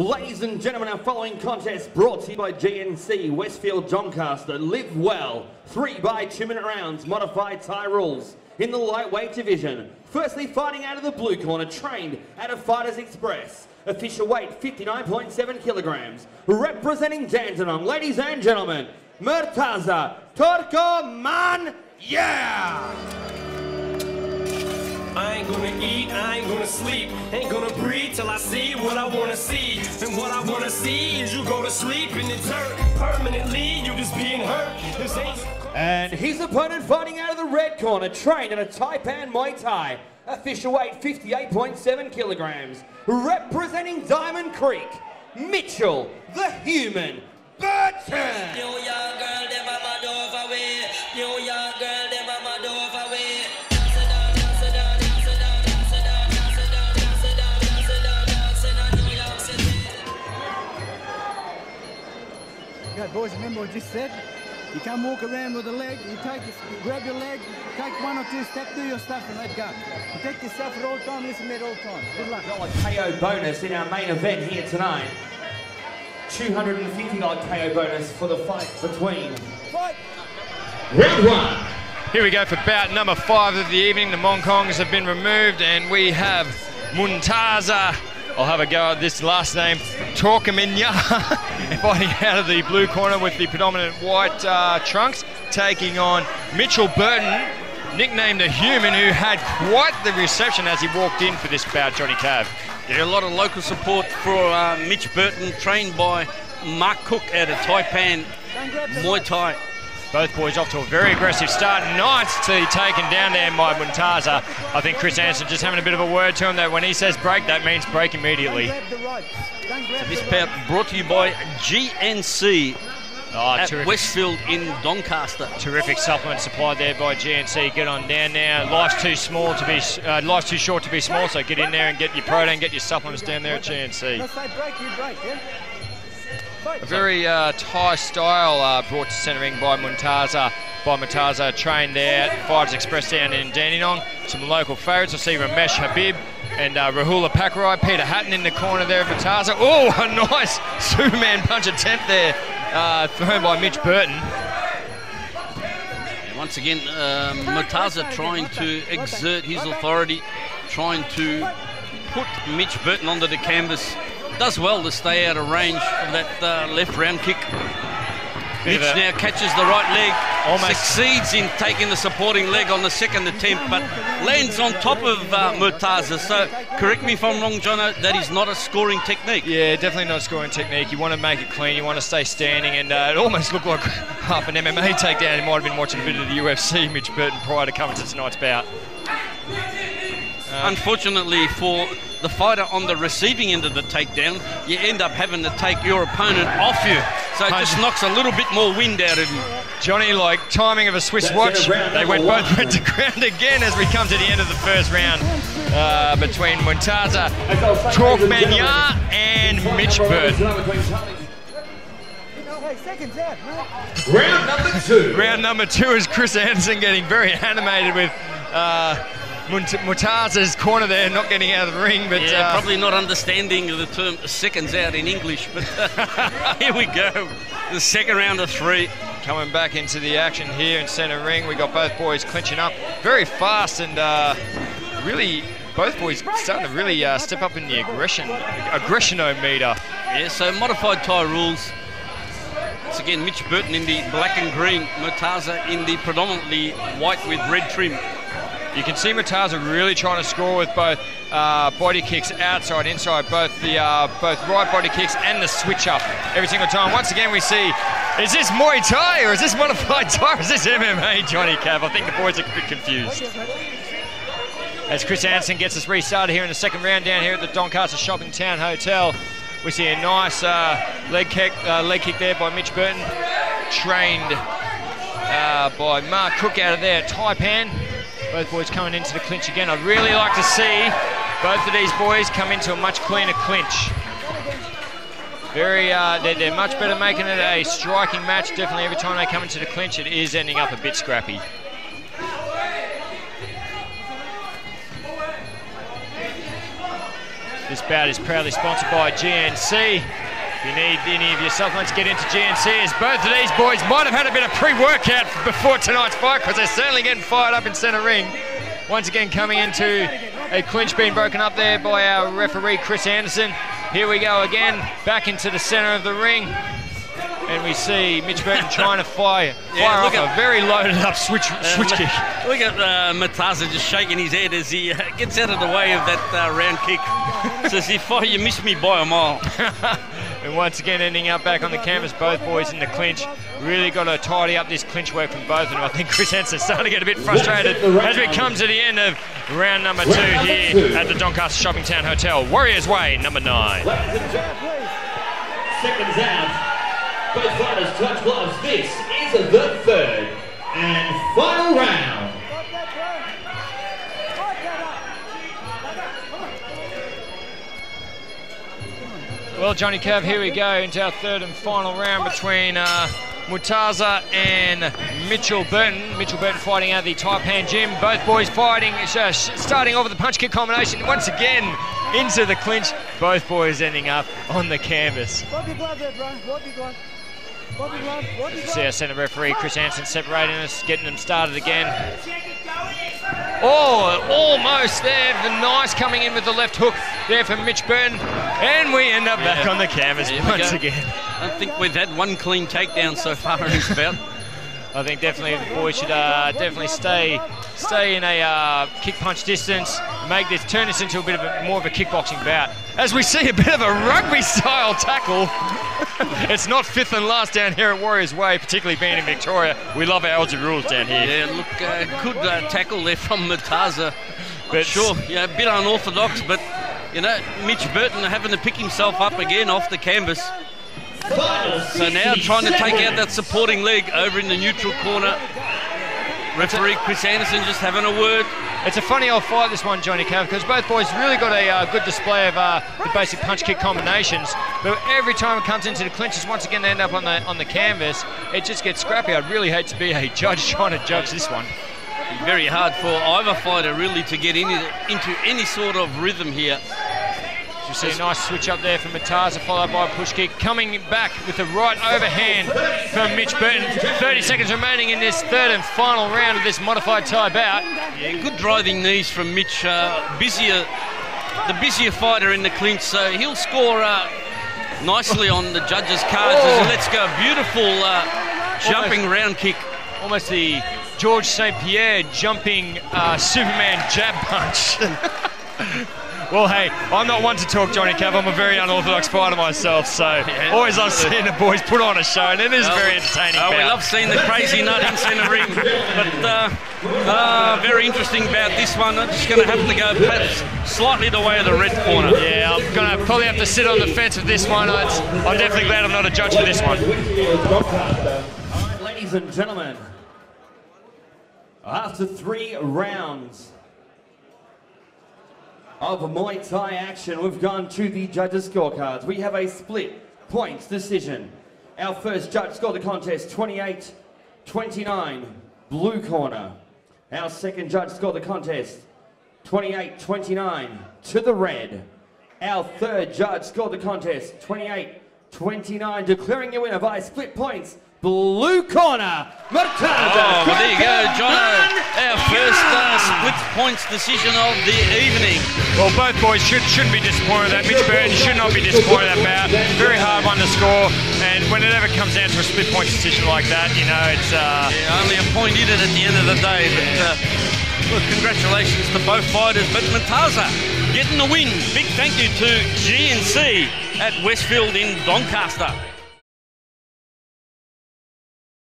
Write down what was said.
Ladies and gentlemen, our following contest brought to you by GNC, Westfield Doncaster. Live well. 3 by 2-minute rounds, modified Thai rules. In the lightweight division, firstly fighting out of the blue corner, trained out of Fighters Express. Official weight 59.7 kilograms. Representing Dandenong, ladies and gentlemen, Murtanza, Torkamanyar! I ain't gonna eat, I ain't gonna sleep, ain't gonna breathe till I see what I wanna see. And what I wanna see is you go to sleep in the dirt permanently, you just being hurt. This ain't... And his opponent fighting out of the red corner, trained in a Taipan Muay Thai. Official weight 58.7 kilograms. Representing Diamond Creek, Mitchell, the Human, Burton. Yo, young girl, them a mad over way. Yo, young girl, them a mad over way. Okay, boys, remember what I just said? You can't walk around with a leg, you grab your leg, take 1 or 2 steps, do your stuff and let go. Protect yourself at all time, listen to me at all times. Good luck. $1 KO bonus in our main event here tonight. $250 KO bonus for the fight between... Round 1. Here we go for bout number 5 of the evening. The Mongkongs have been removed and we have Murtanza. I'll have a go at this last name, Torkamanyar, fighting out of the blue corner with the predominant white trunks, taking on Mitchell Burton, nicknamed the Human, who had quite the reception as he walked in for this bout, Johnny Cav. Yeah, a lot of local support for Mitch Burton, trained by Mark Cook out of Taipan Muay Thai. Both boys off to a very aggressive start. Nice to be taken down there by Murtanza. I think Chris Anderson just having a bit of a word to him that when he says break, that means break immediately. So this bout brought to you by GNC at terrific. Westfield in Doncaster. Terrific supplement supplied there by GNC. Get on down now. Life's too small to be, life's too short to be small. So get in there and get your protein, get your supplements down there at GNC. Let's say break, you break, yeah? A very Thai style brought to centre ring by Murtanza. Trained there at Fighters Express down in Dandenong. Some local favourites. I see Ramesh Habib and Rahula Pakarai. Peter Hatton in the corner there of Murtanza. Oh, a nice Superman punch attempt there thrown by Mitch Burton. And once again, Murtanza trying to exert his authority, trying to put Mitch Burton onto the canvas. Does well to stay out of range of that left round kick. Mitch now catches the right leg, succeeds in taking the supporting leg on the second attempt, but lands on top of Murtanza. So, correct me if I'm wrong, Jono, that is not a scoring technique. Yeah, definitely not a scoring technique. You want to make it clean, you want to stay standing, and it almost looked like half an MMA takedown. He might have been watching a bit of the UFC, Mitch Burton, prior to coming to tonight's bout. Unfortunately for the fighter on the receiving end of the takedown, you end up having to take your opponent off you. So it just knocks a little bit more wind out of him. Johnny, like timing of a Swiss watch, they both went to ground again as we come to the end of the first round between Murtanza, Torkamanyar and Mitch Burton. Round number 2. Round number 2 is Chris Anderson getting very animated with Murtanza's corner there, not getting out of the ring, but yeah, probably not understanding the term seconds out in English, but here we go, the second round of 3. Coming back into the action here in centre ring. We got both boys clinching up very fast, and really both boys starting to really step up in the aggressionometer. Yeah, so modified Thai rules. Once again, Mitch Burton in the black and green, Murtanza in the predominantly white with red trim. You can see Murtanza really trying to score with both body kicks outside, inside, both right body kicks and the switch up every single time. Once again, we see, is this Muay Thai or is this modified Thai or is this MMA, Johnny Cav? I think the boys are a bit confused. As Chris Anderson gets us restarted here in the second round down here at the Doncaster Shopping Town Hotel. We see a nice leg kick there by Mitch Burton, trained by Mark Cook out of there at Taipan. Both boys coming into the clinch again. I'd really like to see both of these boys come into a much cleaner clinch. They're much better making it a striking match. Definitely every time they come into the clinch, it is ending up a bit scrappy. This bout is proudly sponsored by GNC. If you need any of your supplements, get into GNC, as both of these boys might have had a bit of pre-workout before tonight's fight, because they're certainly getting fired up in centre ring. Once again, coming into a clinch being broken up there by our referee, Chris Anderson. Here we go again, back into the centre of the ring. And we see Mitch Burton trying to fire off a very loaded up switch kick. Look at Murtanza just shaking his head as he gets out of the way of that round kick. Says, you missed me by a mile. And once again, ending up back on the canvas, both boys in the clinch. Really got to tidy up this clinch work from both of them. I think Chris Anson's starting to get a bit frustrated as we come to the end of round number 2 here at the Doncaster Shopping Town Hotel. Warriors Way, number 9. Seconds out. Both fighters touch gloves. This is the third and final round. Well, Johnny Cav, here we go into our third and final round between Murtanza and Mitchell Burton. Mitchell Burton fighting out of the Taipan gym. Both boys fighting, starting off with the punch kick combination. Once again into the clinch. Both boys ending up on the canvas. What you got there, bro? What you got? See our centre referee Chris Anson separating us, getting them started again. Oh, almost there. The nice coming in with the left hook there from Mitch Burton. And we end up back on the canvas once again. I don't think we've had one clean takedown so far in this bout. I think definitely the boys should definitely stay in a kick punch distance, turn this into a bit of more of a kickboxing bout. As we see a bit of a rugby style tackle. It's not fifth and last down here at Warriors Way, particularly being in Victoria. We love our Aussie rules down here. Yeah, look, good tackle there from Murtanza. But sure, a bit unorthodox, but Mitch Burton having to pick himself up again off the canvas. So now trying to take out that supporting leg over in the neutral corner. Referee Chris Anderson just having a word. It's a funny old fight, this one, Johnny Cav, because both boys really got a good display of the basic punch-kick combinations. But every time it comes into the clinches, once again they end up on the canvas. It just gets scrappy. I'd really hate to be a judge trying to judge this one. Very hard for either fighter really to get into any sort of rhythm here. You see a nice switch up there from Murtanza, followed by a push kick. Coming back with the right overhand from Mitch Burton. 30 seconds remaining in this third and final round of this modified Thai bout. Yeah, good driving knees from Mitch. The busier fighter in the clinch, so he'll score nicely on the judges' cards. Let's go, beautiful jumping round kick. Almost the George St. Pierre jumping Superman jab punch. Well, hey, I'm not one to talk, Johnny Cav. I'm a very unorthodox fighter myself, so always love seeing the boys put on a show, and it is very entertaining. We love seeing the crazy nut in centre ring, but very interesting about this one. I'm just going to have to go perhaps slightly the way of the red corner. Yeah, I'm going to probably have to sit on the fence with this one. I'm definitely glad I'm not a judge for this one. All right, ladies and gentlemen, after 3 rounds of Muay Thai action, we've gone to the judges' scorecards. We have a split points decision. Our first judge scored the contest 28-29, blue corner. Our second judge scored the contest 28-29 to the red. Our third judge scored the contest 28-29, declaring a winner by split points, blue corner, Murtanza. There you go, John. Our first split points decision of the evening. Well, both boys shouldn't be disappointed with that. Mitch Burton should not be disappointed with that bout. Very hard one to score, and when it ever comes down to a split points decision like that, it's... only a point in it at the end of the day, but well, congratulations to both fighters. But Murtanza getting the win. Big thank you to GNC at Westfield in Doncaster.